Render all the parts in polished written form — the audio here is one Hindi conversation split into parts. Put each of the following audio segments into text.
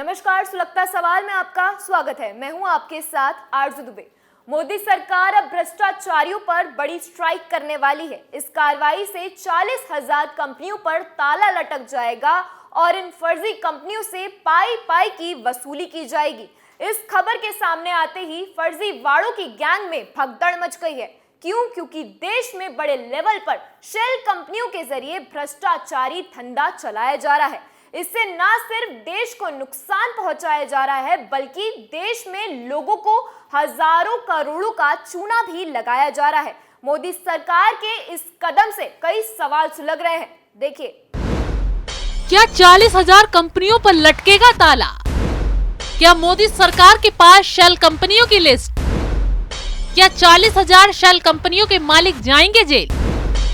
नमस्कार, सुलगता सवाल में आपका स्वागत है। मैं हूं आपके साथ आरजू दुबे। मोदी सरकार अब भ्रष्टाचारियों पर बड़ी स्ट्राइक करने वाली है। इस कार्रवाई से 40,000 कंपनियों पर ताला लटक जाएगा और इन फर्जी कंपनियों से पाई पाई की वसूली की जाएगी। इस खबर के सामने आते ही फर्जीवाड़ों की गैंग में भगदड़ मच गई है। क्यों? क्योंकि देश में बड़े लेवल पर शेल कंपनियों के जरिए भ्रष्टाचारी धंधा चलाया जा रहा है। इससे न सिर्फ देश को नुकसान पहुंचाया जा रहा है, बल्कि देश में लोगों को हजारों करोड़ों का चूना भी लगाया जा रहा है। मोदी सरकार के इस कदम से कई सवाल सुलग रहे हैं। देखिए, क्या 40,000 कंपनियों पर लटकेगा ताला? क्या मोदी सरकार के पास शेल कंपनियों की लिस्ट? क्या 40,000 शेल कंपनियों के मालिक जाएंगे जेल?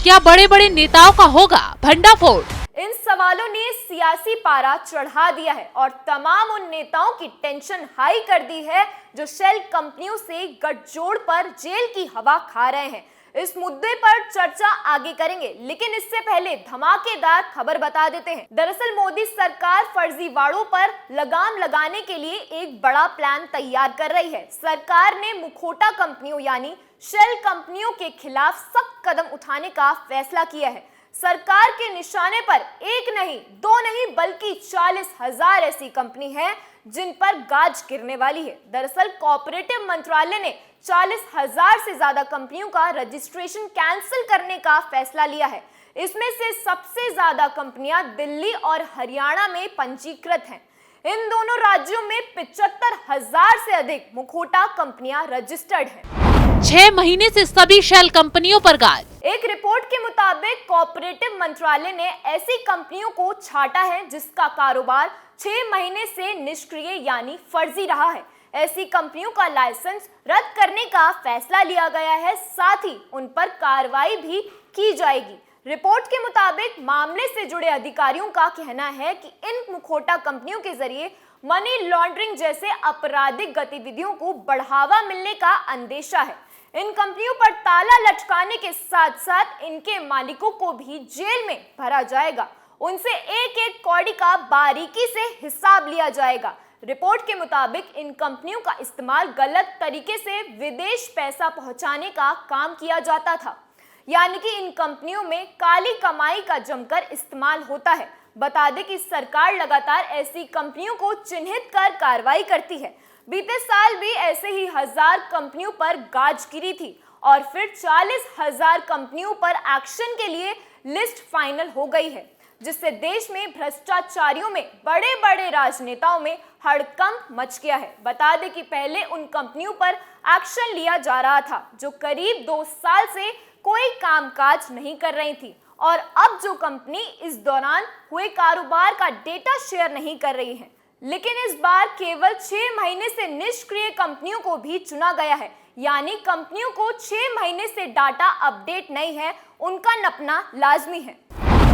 क्या बड़े बड़े नेताओं का होगा भंडाफोड़? इन सवालों ने सियासी पारा चढ़ा दिया है और तमाम उन नेताओं की टेंशन हाई कर दी है जो शेल कंपनियों से गठजोड़ पर जेल की हवा खा रहे हैं। इस मुद्दे पर चर्चा आगे करेंगे, लेकिन इससे पहले धमाकेदार खबर बता देते हैं। दरअसल मोदी सरकार फर्जीवाड़ों पर लगाम लगाने के लिए एक बड़ा प्लान तैयार कर रही है। सरकार ने मुखौटा कंपनियों यानी शेल कंपनियों के खिलाफ सख्त कदम उठाने का फैसला किया है। सरकार के निशाने पर एक नहीं, दो नहीं, बल्कि 40,000 ऐसी कंपनी है जिन पर गाज गिरने वाली है। दरअसल कॉर्पोरेटिव मंत्रालय ने 40,000 से ज्यादा कंपनियों का रजिस्ट्रेशन कैंसिल करने का फैसला लिया है। इसमें से सबसे ज्यादा कंपनियां दिल्ली और हरियाणा में पंजीकृत हैं। इन दोनों राज्यों में 75,000 से अधिक मुखौटा कंपनियां रजिस्टर्ड हैं। 6 महीने से सभी शेल कंपनियों पर गाज। एक रिपोर्ट के मुताबिक कॉर्पोरेटिव मंत्रालय ने ऐसी कंपनियों को छांटा है जिसका कारोबार 6 महीने से निष्क्रिय यानी फर्जी रहा है। ऐसी कंपनियों का लाइसेंस रद्द करने का फैसला लिया गया है, साथ ही उन पर कार्रवाई भी की जाएगी। रिपोर्ट के मुताबिक मामले से जुड़े अधिकारियों का कहना है कि इन मुखौटा कंपनियों के जरिए मनी लॉन्ड्रिंग जैसे आपराधिक गतिविधियों को बढ़ावा मिलने का अंदेशा है। इन कंपनियों पर ताला लटकाने के साथ साथ इनके मालिकों को भी जेल में भरा जाएगा। उनसे एक एक कौड़ी का बारीकी से हिसाब लिया जाएगा। रिपोर्ट के मुताबिक इन कंपनियों का इस्तेमाल गलत तरीके से विदेश पैसा पहुंचाने का काम किया जाता था, यानी कि इन कंपनियों में काली कमाई का जमकर इस्तेमाल होता है। बता दें कि सरकार लगातार ऐसी कंपनियों को चिन्हित कर कार्रवाई करती है। बीते साल भी ऐसे ही 1000 कंपनियों पर गाज गिरी थी और फिर 40,000 कंपनियों पर एक्शन के लिए लिस्ट फाइनल हो गई है, जिससे देश में भ्रष्टाचारियों में बड़े बड़े राजनेताओं में हड़कंप मच गया है। बता दें कि पहले उन कंपनियों पर एक्शन लिया जा रहा था जो करीब 2 साल से कोई कामकाज नहीं कर रही थी, और अब जो कंपनी इस दौरान हुए कारोबार का डेटा शेयर नहीं कर रही है। लेकिन इस बार केवल 6 महीने से निष्क्रिय कंपनियों को भी चुना गया है, यानी कंपनियों को 6 महीने से डाटा अपडेट नहीं है, उनका नपना लाजमी है।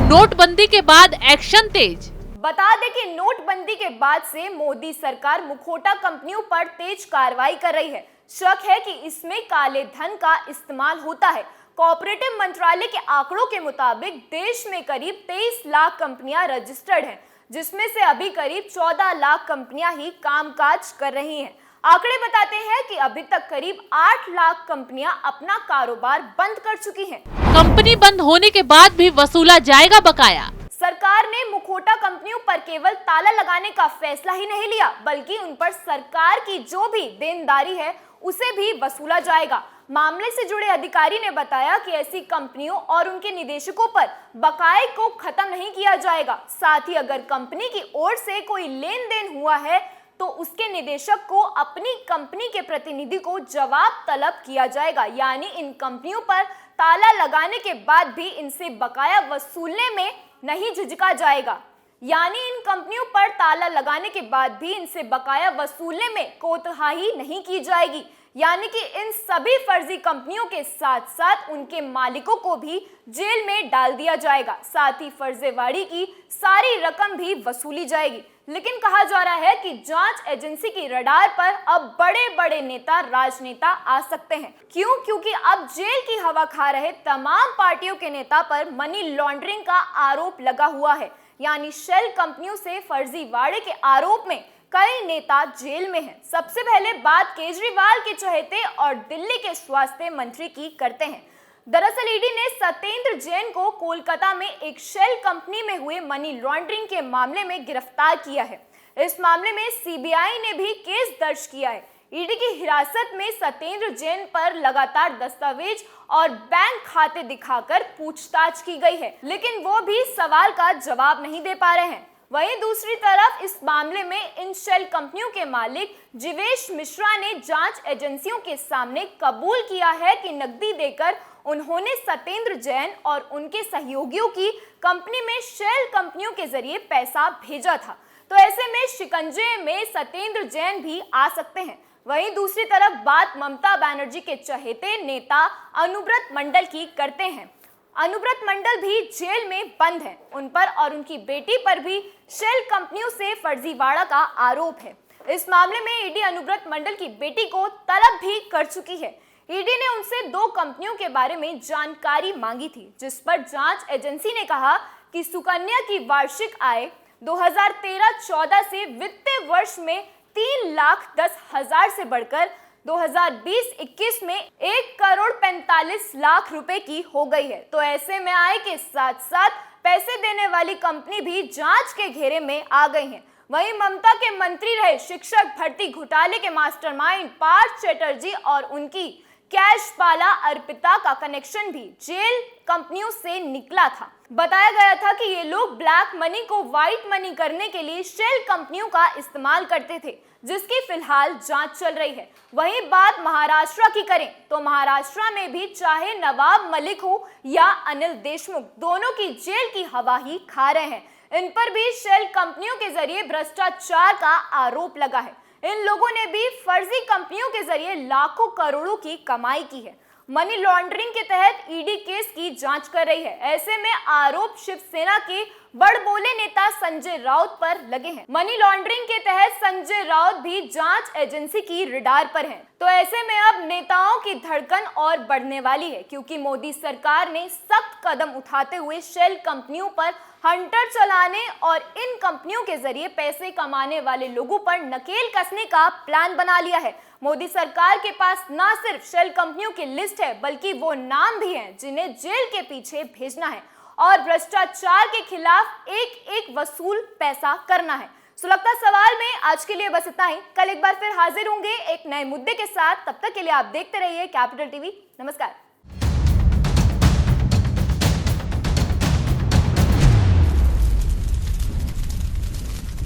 नोटबंदी के बाद एक्शन तेज। बता दें कि नोटबंदी के बाद से मोदी सरकार मुखौटा कंपनियों पर तेज कार्रवाई कर रही है। शक है कि इसमें काले धन का इस्तेमाल होता है। कॉर्पोरेटिव मंत्रालय के आंकड़ों के मुताबिक देश में करीब 23 लाख कंपनियां रजिस्टर्ड हैं, जिसमें से अभी करीब 14 लाख कंपनियां ही कामकाज कर रही हैं। आंकड़े बताते हैं कि अभी तक करीब 8 लाख कंपनियां अपना कारोबार बंद कर चुकी हैं। कंपनी बंद होने के बाद भी वसूला जाएगा बकाया। सरकार ने मुखौटा कंपनियों पर केवल ताला लगाने का फैसला ही नहीं लिया, बल्कि उन पर सरकार की जो भी देनदारी है उसे भी वसूला जाएगा। मामले से जुड़े अधिकारी ने बताया कि ऐसी कंपनियों और उनके निदेशकों पर बकाये को खत्म नहीं किया जाएगा। साथ ही अगर कंपनी की ओर से कोई लेन देन हुआ है तो उसके निदेशक को अपनी कंपनी के प्रतिनिधि को जवाब तलब किया जाएगा, यानी इन कंपनियों पर ताला लगाने के बाद भी इनसे बकाया वसूलने में नहीं झिझका जाएगा। यानी इन कंपनियों पर ताला लगाने के बाद भी इनसे बकाया वसूलने में कोताही नहीं की जाएगी, यानी कि इन सभी फर्जी कंपनियों के साथ साथ उनके मालिकों को भी जेल में डाल दिया जाएगा। साथ ही फर्जीवाड़ी की सारी रकम भी वसूली जाएगी। लेकिन कहा जा रहा है कि जांच एजेंसी की रडार पर अब बड़े बड़े नेता, राजनेता आ सकते हैं। क्यों? क्योंकि अब जेल की हवा खा रहे तमाम पार्टियों के नेता पर मनी लॉन्ड्रिंग का आरोप लगा हुआ है, यानी शेल कंपनियों से फर्जीवाड़े के आरोप में कई नेता जेल में हैं। सबसे पहले बात केजरीवाल के चहेते और दिल्ली के स्वास्थ्य मंत्री की करते हैं। दरअसल ईडी ने सत्येंद्र जैन को कोलकाता में एक शेल कंपनी में हुए मनी लॉन्ड्रिंग के मामले में गिरफ्तार किया है। इस मामले में सीबीआई ने भी केस दर्ज किया है। ईडी की हिरासत में सत्येंद्र जैन पर लगातार दस्तावेज और बैंक खाते दिखाकर पूछताछ की गई है, लेकिन वो भी सवाल का जवाब नहीं दे पा रहे हैं। वहीं दूसरी तरफ इस मामले में इन शेल कंपनियों के मालिक जीवेश मिश्रा ने जांच एजेंसियों के सामने कबूल किया है कि नकदी देकर उन्होंने सत्येंद्र जैन और उनके सहयोगियों की कंपनी में शेल कंपनियों के जरिए पैसा भेजा था। तो ऐसे में शिकंजे में सत्येंद्र जैन भी आ सकते हैं। वहीं दूसरी तरफ बात ममता बनर्जी के चहेते नेता अनुव्रत मंडल की करते हैं। अनुव्रत मंडल भी जेल में बंद हैं। उन पर और उनकी बेटी पर भी शेल कंपनियों से फर्जीवाड़ा का आरोप है। इस मामले में ईडी अनुव्रत मंडल की बेटी को तलब भी कर चुकी है। ईडी ने उनसे 2 कंपनियों के बारे में जानकारी मांगी थी, जिस पर जांच एजेंसी ने कहा कि सुकन्या की वार्षिक आय 2013-14 से वित्तीय वर्ष में 3,10,000 से बढ़कर 2020-21 में 1,45,00,000 रुपए की हो गई है। तो ऐसे में आय के साथ साथ पैसे देने वाली कंपनी भी जांच के घेरे में आ गई है। वहीं ममता के मंत्री रहे शिक्षक भर्ती घोटाले के मास्टरमाइंड पार्थ चैटर्जी और उनकी कैश बाला अर्पिता का कनेक्शन भी जेल कंपनियों से निकला था। बताया गया था कि ये लोग ब्लैक मनी को व्हाइट मनी करने के लिए शेल कंपनियों का इस्तेमाल करते थे, जिसकी फिलहाल जांच चल रही है। वहीं बात महाराष्ट्र की करें तो महाराष्ट्र में भी चाहे नवाब मलिक हो या अनिल देशमुख, दोनों की जेल की हवा ही खा रहे हैं। इन पर भी शेल कंपनियों के जरिए भ्रष्टाचार का आरोप लगा है। इन लोगों ने भी फर्जी कंपनियों के जरिए लाखों करोड़ों की कमाई की है। मनी लॉन्ड्रिंग के तहत ईडी केस की जांच कर रही है। ऐसे में आरोप शिवसेना के बड़बोले नेता संजय राउत पर लगे हैं। मनी लॉन्ड्रिंग के तहत संजय राउत भी जांच एजेंसी की रडार पर हैं। तो ऐसे में अब नेताओं की धड़कन और बढ़ने वाली है, क्योंकि मोदी सरकार ने सख्त कदम उठाते हुए शेल कंपनियों पर हंटर चलाने और इन कंपनियों के जरिए पैसे कमाने वाले लोगों पर नकेल कसने का प्लान बना लिया है। मोदी सरकार के पास न सिर्फ शेल कंपनियों की लिस्ट है, बल्कि वो नाम भी हैं जिन्हें जेल के पीछे भेजना है और भ्रष्टाचार के खिलाफ एक वसूल पैसा करना है। सुलगता सवाल में आज के लिए बस इतना ही। कल एक बार फिर हाजिर होंगे एक नए मुद्दे के साथ। तब तक के लिए आप देखते रहिए कैपिटल टीवी। नमस्कार।